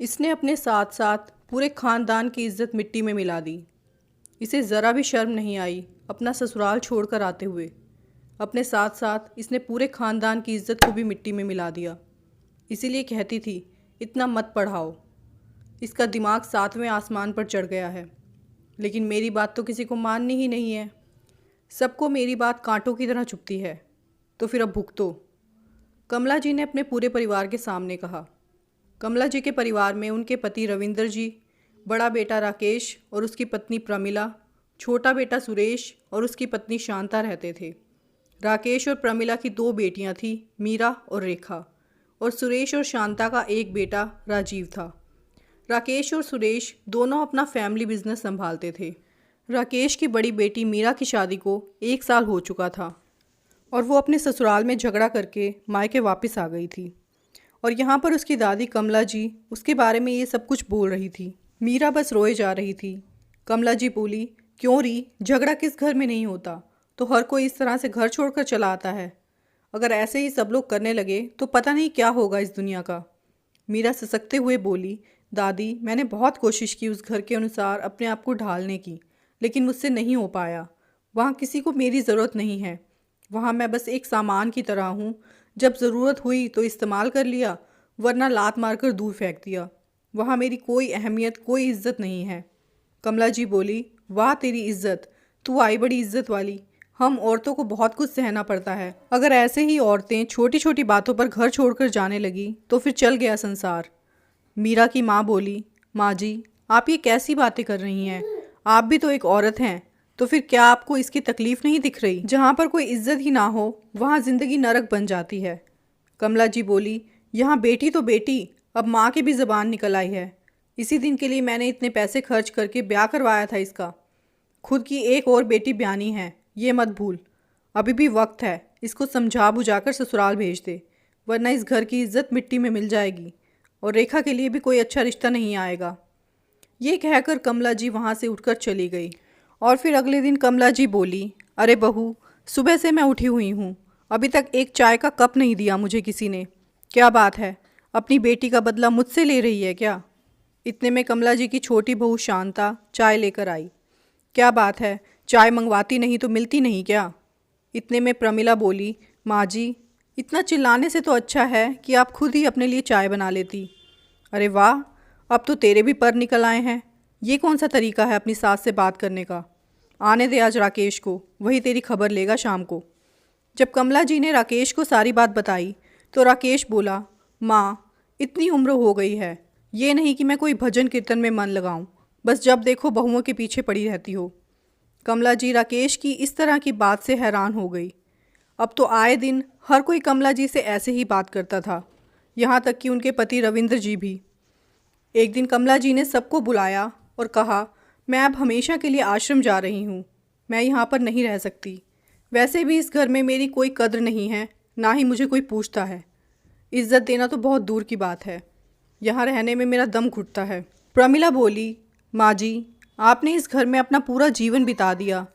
इसने अपने साथ साथ पूरे खानदान की इज्जत मिट्टी में मिला दी। इसे ज़रा भी शर्म नहीं आई अपना ससुराल छोड़कर आते हुए। अपने साथ साथ इसने पूरे खानदान की इज्जत को भी मिट्टी में मिला दिया। इसीलिए कहती थी इतना मत पढ़ाओ, इसका दिमाग 7वें आसमान पर चढ़ गया है। लेकिन मेरी बात तो किसी को माननी ही नहीं है। सबको मेरी बात कांटों की तरह चुभती है। तो फिर अब भुगतो। कमला जी ने अपने पूरे परिवार के सामने कहा। कमला जी के परिवार में उनके पति रविंदर जी, बड़ा बेटा राकेश और उसकी पत्नी प्रमिला, छोटा बेटा सुरेश और उसकी पत्नी शांता रहते थे। राकेश और प्रमिला की 2 बेटियां थीं, मीरा और रेखा, और सुरेश और शांता का एक बेटा राजीव था। राकेश और सुरेश दोनों अपना फैमिली बिजनेस संभालते थे। राकेश की बड़ी बेटी मीरा की शादी को 1 साल हो चुका था और वो अपने ससुराल में झगड़ा करके मायके वापस आ गई थी। और यहाँ पर उसकी दादी कमला जी उसके बारे में ये सब कुछ बोल रही थी। मीरा बस रोए जा रही थी। कमला जी बोली, क्यों री, झगड़ा किस घर में नहीं होता, तो हर कोई इस तरह से घर छोड़कर चला आता है। अगर ऐसे ही सब लोग करने लगे तो पता नहीं क्या होगा इस दुनिया का। मीरा ससकते हुए बोली, दादी मैंने बहुत कोशिश की उस घर के अनुसार अपने आप को ढालने की, लेकिन मुझसे नहीं हो पाया। वहाँ किसी को मेरी ज़रूरत नहीं है। वहाँ मैं बस एक सामान की तरह हूँ। जब ज़रूरत हुई तो इस्तेमाल कर लिया, वरना लात मारकर दूर फेंक दिया। वहाँ मेरी कोई अहमियत, कोई इज्जत नहीं है। कमला जी बोली, वाह तेरी इज्जत, तू आई बड़ी इज्जत वाली। हम औरतों को बहुत कुछ सहना पड़ता है। अगर ऐसे ही औरतें छोटी छोटी बातों पर घर छोड़कर जाने लगी तो फिर चल गया संसार। मीरा की माँ बोली, माँ जी आप ये कैसी बातें कर रही हैं, आप भी तो एक औरत हैं, तो फिर क्या आपको इसकी तकलीफ़ नहीं दिख रही। जहाँ पर कोई इज्जत ही ना हो वहाँ ज़िंदगी नरक बन जाती है। कमला जी बोली, यहाँ बेटी तो बेटी, अब माँ की भी ज़बान निकल आई है। इसी दिन के लिए मैंने इतने पैसे खर्च करके ब्याह करवाया था इसका। खुद की एक और बेटी ब्यानी है, ये मत भूल। अभी भी वक्त है, इसको समझा बुझाकर ससुराल भेज दे, वरना इस घर की इज्जत मिट्टी में मिल जाएगी और रेखा के लिए भी कोई अच्छा रिश्ता नहीं आएगा। ये कहकर कमला जी वहाँ से उठकर चली गई। और फिर अगले दिन कमला जी बोली, अरे बहू, सुबह से मैं उठी हुई हूँ, अभी तक एक चाय का कप नहीं दिया मुझे किसी ने। क्या बात है, अपनी बेटी का बदला मुझसे ले रही है क्या। इतने में कमला जी की छोटी बहू शांता चाय लेकर आई। क्या बात है, चाय मंगवाती नहीं तो मिलती नहीं क्या। इतने में प्रमिला बोली, माँ जी इतना चिल्लाने से तो अच्छा है कि आप खुद ही अपने लिए चाय बना लेती। अरे वाह, अब तो तेरे भी पर निकल आए हैं। ये कौन सा तरीका है अपनी सास से बात करने का। आने दे आज राकेश को, वही तेरी खबर लेगा शाम को। जब कमला जी ने राकेश को सारी बात बताई तो राकेश बोला, माँ इतनी उम्र हो गई है, ये नहीं कि मैं कोई भजन कीर्तन में मन लगाऊं, बस जब देखो बहुओं के पीछे पड़ी रहती हो। कमला जी राकेश की इस तरह की बात से हैरान हो गई। अब तो आए दिन हर कोई कमला जी से ऐसे ही बात करता था, यहाँ तक कि उनके पति रविंद्र जी भी। एक दिन कमला जी ने सबको बुलाया और कहा, मैं अब हमेशा के लिए आश्रम जा रही हूँ, मैं यहाँ पर नहीं रह सकती। वैसे भी इस घर में मेरी कोई कद्र नहीं है, ना ही मुझे कोई पूछता है। इज्जत देना तो बहुत दूर की बात है, यहाँ रहने में मेरा दम घुटता है। प्रमिला बोली, माँ जी आपने इस घर में अपना पूरा जीवन बिता दिया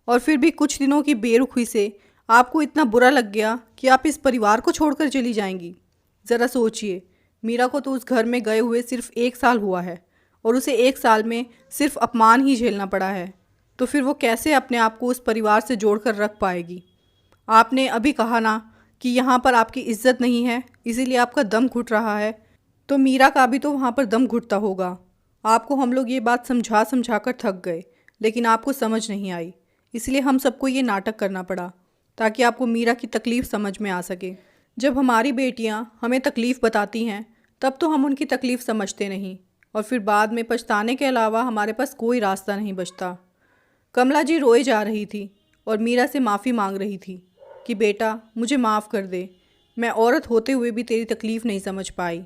और फिर भी कुछ दिनों की बेरुखी से आपको इतना बुरा लग गया कि आप इस परिवार को छोड़कर चली जाएंगी। ज़रा सोचिए, मीरा को तो उस घर में गए हुए सिर्फ 1 साल हुआ है और उसे 1 साल में सिर्फ अपमान ही झेलना पड़ा है, तो फिर वो कैसे अपने आप को उस परिवार से जोड़कर रख पाएगी। आपने अभी कहा ना कि यहाँ पर आपकी इज्जत नहीं है, इसीलिए आपका दम घुट रहा है, तो मीरा का भी तो वहाँ पर दम घुटता होगा। आपको हम लोग ये बात समझा समझा कर थक गए, लेकिन आपको समझ नहीं आई, इसलिए हम सबको ये नाटक करना पड़ा ताकि आपको मीरा की तकलीफ़ समझ में आ सके। जब हमारी बेटियाँ हमें तकलीफ़ बताती हैं तब तो हम उनकी तकलीफ़ समझते नहीं और फिर बाद में पछताने के अलावा हमारे पास कोई रास्ता नहीं बचता। कमला जी रोए जा रही थी और मीरा से माफ़ी मांग रही थी कि बेटा मुझे माफ़ कर दे, मैं औरत होते हुए भी तेरी तकलीफ़ नहीं समझ पाई।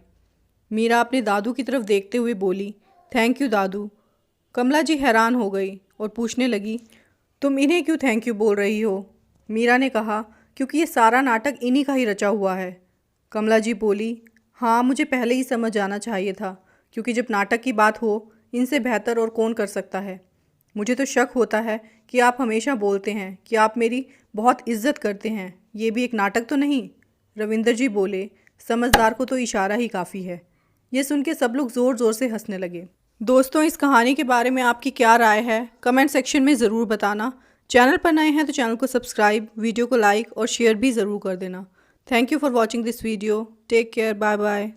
मीरा अपने दादू की तरफ देखते हुए बोली, थैंक यू दादू। कमला जी हैरान हो गई और पूछने लगी, तुम इन्हें क्यों थैंक यू बोल रही हो। मीरा ने कहा, क्योंकि ये सारा नाटक इन्हीं का ही रचा हुआ है। कमला जी बोली, हाँ मुझे पहले ही समझ आना चाहिए था, क्योंकि जब नाटक की बात हो इनसे बेहतर और कौन कर सकता है। मुझे तो शक होता है कि आप हमेशा बोलते हैं कि आप मेरी बहुत इज्जत करते हैं, ये भी एक नाटक तो नहीं। रविंदर जी बोले, समझदार को तो इशारा ही काफ़ी है। ये सुन के सब लोग ज़ोर ज़ोर से हंसने लगे। दोस्तों, इस कहानी के बारे में आपकी क्या राय है, कमेंट सेक्शन में ज़रूर बताना। चैनल पर नए हैं तो चैनल को सब्सक्राइब, वीडियो को लाइक और शेयर भी ज़रूर कर देना। Thank you for watching this video. Take care, bye bye.